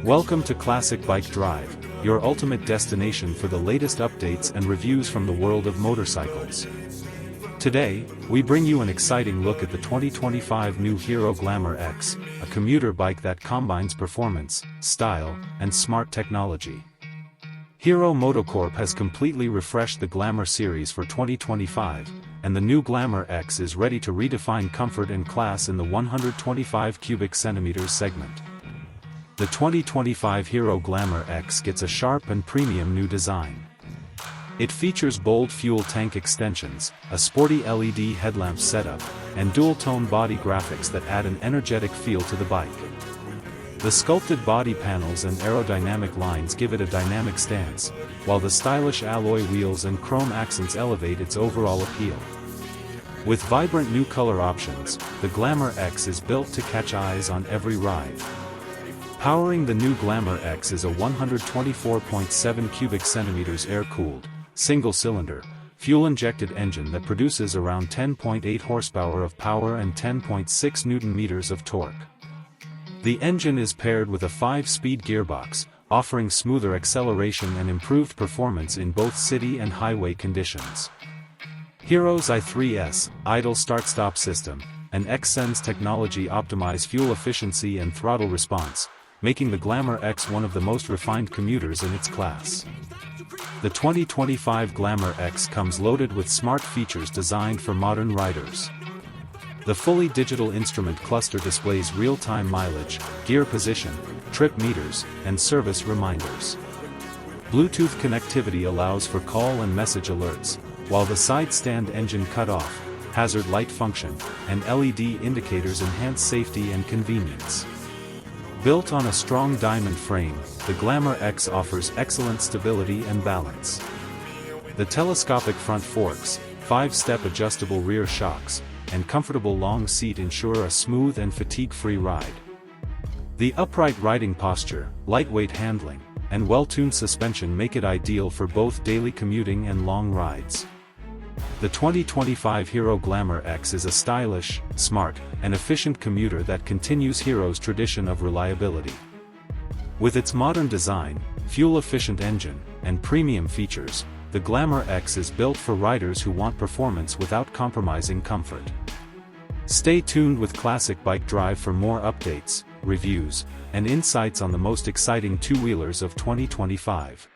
Welcome to Classic Bike Drive, your ultimate destination for the latest updates and reviews from the world of motorcycles. Today, we bring you an exciting look at the 2025 new Hero Glamour X, a commuter bike that combines performance, style, and smart technology. Hero MotoCorp has completely refreshed the Glamour series for 2025, and the new Glamour X is ready to redefine comfort and class in the 125 cubic centimeters segment. The 2025 Hero Glamour X gets a sharp and premium new design. It features bold fuel tank extensions, a sporty LED headlamp setup, and dual-tone body graphics that add an energetic feel to the bike. The sculpted body panels and aerodynamic lines give it a dynamic stance, while the stylish alloy wheels and chrome accents elevate its overall appeal. With vibrant new color options, the Glamour X is built to catch eyes on every ride. Powering the new Glamour X is a 124.7 cubic centimeters air-cooled, single-cylinder, fuel-injected engine that produces around 10.8 horsepower of power and 10.6 Newton-meters of torque. The engine is paired with a 5-speed gearbox, offering smoother acceleration and improved performance in both city and highway conditions. Hero's i3S, idle start-stop system, and Xsense technology optimize fuel efficiency and throttle response, making the Glamour X one of the most refined commuters in its class. The 2025 Glamour X comes loaded with smart features designed for modern riders. The fully digital instrument cluster displays real-time mileage, gear position, trip meters, and service reminders. Bluetooth connectivity allows for call and message alerts, while the side stand engine cutoff, hazard light function, and LED indicators enhance safety and convenience. Built on a strong diamond frame, the Glamour X offers excellent stability and balance. The telescopic front forks, 5-step adjustable rear shocks, and comfortable long seat ensure a smooth and fatigue-free ride. The upright riding posture, lightweight handling, and well-tuned suspension make it ideal for both daily commuting and long rides. The 2025 Hero Glamour X is a stylish, smart, and efficient commuter that continues Hero's tradition of reliability. With its modern design, fuel-efficient engine, and premium features, the Glamour X is built for riders who want performance without compromising comfort. Stay tuned with Classic Bike Drive for more updates, reviews, and insights on the most exciting two-wheelers of 2025.